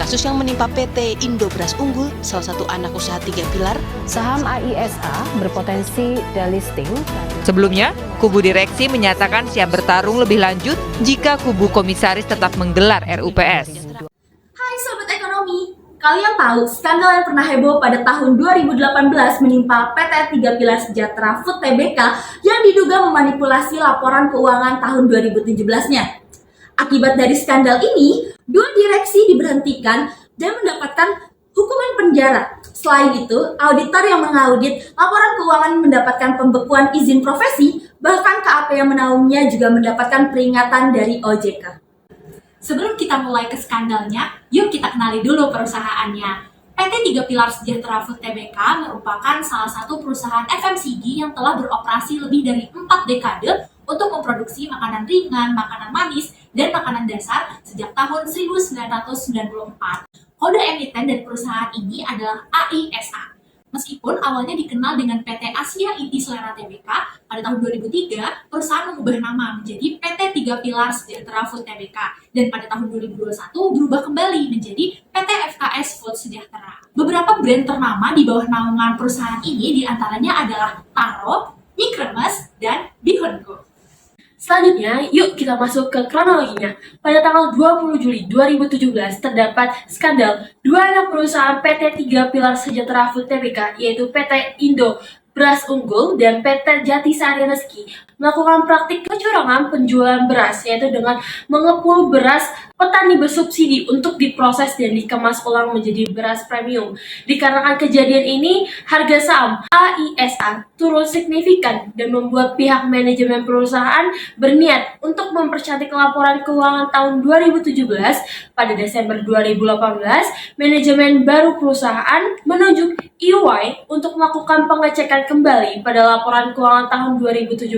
kasus yang menimpa PT Indo Beras Unggul, salah satu anak usaha 3 pilar. Saham AISA berpotensi delisting. Sebelumnya, kubu direksi menyatakan siap bertarung lebih lanjut jika kubu komisaris tetap menggelar RUPS. Hai Sobat Ekonomi, kalian tahu skandal yang pernah heboh pada tahun 2018 menimpa PT 3 Pilar Sejahtera Food Tbk yang diduga memanipulasi laporan keuangan tahun 2017-nya. Akibat dari skandal ini, 2 direksi diberhentikan dan mendapatkan hukuman penjara. Selain itu, auditor yang mengaudit laporan keuangan mendapatkan pembekuan izin profesi, bahkan KAP yang menaunginya juga mendapatkan peringatan dari OJK. Sebelum kita mulai ke skandalnya, yuk kita kenali dulu perusahaannya. PT 3 Pilar Sejahtera Food Tbk merupakan salah satu perusahaan FMCG yang telah beroperasi lebih dari 4 dekade untuk memproduksi makanan ringan, makanan manis, dan makanan dasar sejak tahun 1994. Kode emiten dari perusahaan ini adalah AISA. Meskipun awalnya dikenal dengan PT Asia Inti Selera Tbk, pada tahun 2003 perusahaan mengubah nama menjadi PT 3 Pilar Sejahtera Food Tbk, dan pada tahun 2021 berubah kembali menjadi PT FKS Food Sejahtera. Beberapa brand ternama di bawah naungan perusahaan ini diantaranya adalah Taro, Mikremes, dan Bihun Go. Selanjutnya, yuk kita masuk ke kronologinya. Pada tanggal 20 Juli 2017 terdapat skandal 2 anak perusahaan PT 3 Pilar Sejahtera Food Tbk, yaitu PT Indo Beras Unggul dan PT Jatisari Rezeki, melakukan praktik kecurangan penjualan beras, yaitu dengan mengepul beras petani bersubsidi untuk diproses dan dikemas ulang menjadi beras premium. Dikarenakan kejadian ini, harga saham AISA turun signifikan dan membuat pihak manajemen perusahaan berniat untuk mempercantik laporan keuangan tahun 2017. Pada Desember 2018, manajemen baru perusahaan menunjuk EY untuk melakukan pengecekan kembali pada laporan keuangan tahun 2017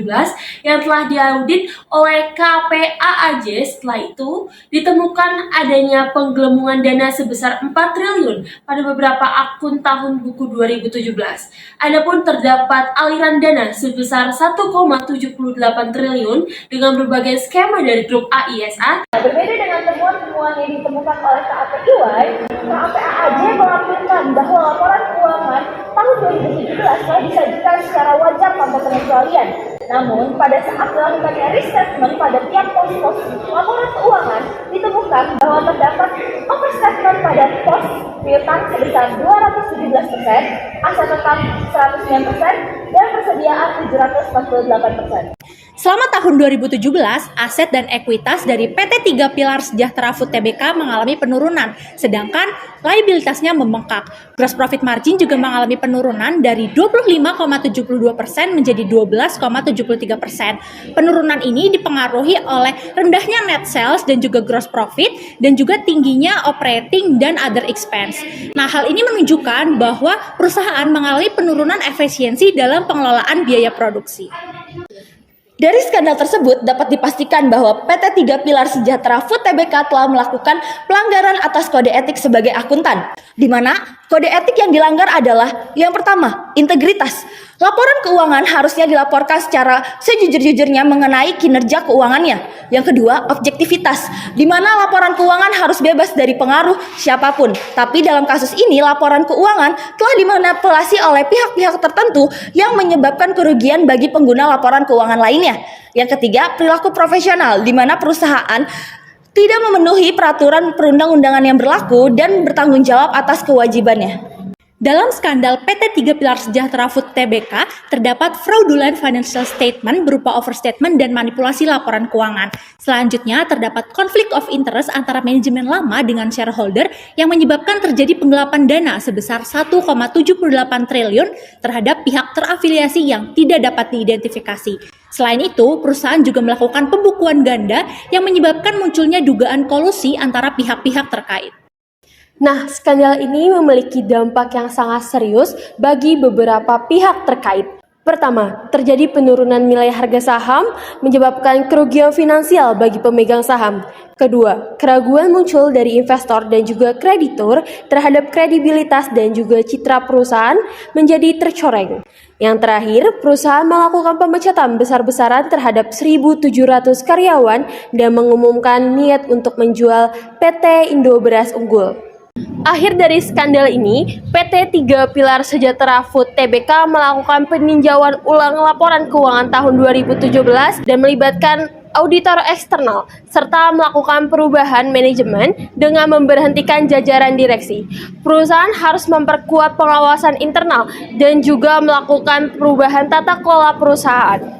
yang telah diaudit oleh KPAAJ. Setelah itu, ditemukan adanya penggelembungan dana sebesar 4 triliun pada beberapa akun tahun buku 2017. Adapun terdapat aliran dana sebesar 1,78 triliun dengan berbagai skema dari grup AISA. Berbeda dengan temuan-temuan yang ditemukan oleh KPAAJ, KPAAJ melampirkan bahwa laporan keuangan tahun 2017 telah disajikan secara wajar tanpa pengecualian. Namun, pada saat dilakukannya restatement pada tiap pos-pos laporan keuangan, ditemukan bahwa terdapat overstatement pada pos piutang sebesar 217%, aset tetap 109%, dan persediaan 748%. Selama tahun 2017, aset dan ekuitas dari PT 3 Pilar Sejahtera Food Tbk mengalami penurunan, sedangkan liabilitasnya membengkak. Gross profit margin juga mengalami penurunan dari 25,72% menjadi 12,73%. Penurunan ini dipengaruhi oleh rendahnya net sales dan juga gross profit, dan juga tingginya operating dan other expense. Nah, hal ini menunjukkan bahwa perusahaan mengalami penurunan efisiensi dalam pengelolaan biaya produksi. Dari skandal tersebut dapat dipastikan bahwa PT 3 Pilar Sejahtera Food Tbk telah melakukan pelanggaran atas kode etik sebagai akuntan, di mana kode etik yang dilanggar adalah yang pertama, integritas. Laporan keuangan harusnya dilaporkan secara sejujur-jujurnya mengenai kinerja keuangannya. Yang kedua, objektivitas, di mana laporan keuangan harus bebas dari pengaruh siapapun. Tapi dalam kasus ini, laporan keuangan telah dimanipulasi oleh pihak-pihak tertentu yang menyebabkan kerugian bagi pengguna laporan keuangan lainnya. Yang ketiga, perilaku profesional, di mana perusahaan tidak memenuhi peraturan perundang-undangan yang berlaku dan bertanggung jawab atas kewajibannya. Dalam skandal PT 3 Pilar Sejahtera Food Tbk, terdapat fraudulent financial statement berupa overstatement dan manipulasi laporan keuangan. Selanjutnya, terdapat konflik of interest antara manajemen lama dengan shareholder yang menyebabkan terjadi penggelapan dana sebesar 1,78 triliun terhadap pihak terafiliasi yang tidak dapat diidentifikasi. Selain itu, perusahaan juga melakukan pembukuan ganda yang menyebabkan munculnya dugaan kolusi antara pihak-pihak terkait. Nah, skandal ini memiliki dampak yang sangat serius bagi beberapa pihak terkait. Pertama, terjadi penurunan nilai harga saham menyebabkan kerugian finansial bagi pemegang saham. Kedua, keraguan muncul dari investor dan juga kreditur terhadap kredibilitas dan juga citra perusahaan menjadi tercoreng. Yang terakhir, perusahaan melakukan pemecatan besar-besaran terhadap 1.700 karyawan dan mengumumkan niat untuk menjual PT Indo Beras Unggul. Akhir dari skandal ini, PT 3 Pilar Sejahtera Food Tbk melakukan peninjauan ulang laporan keuangan tahun 2017 dan melibatkan auditor eksternal, serta melakukan perubahan manajemen dengan memberhentikan jajaran direksi. Perusahaan harus memperkuat pengawasan internal dan juga melakukan perubahan tata kelola perusahaan.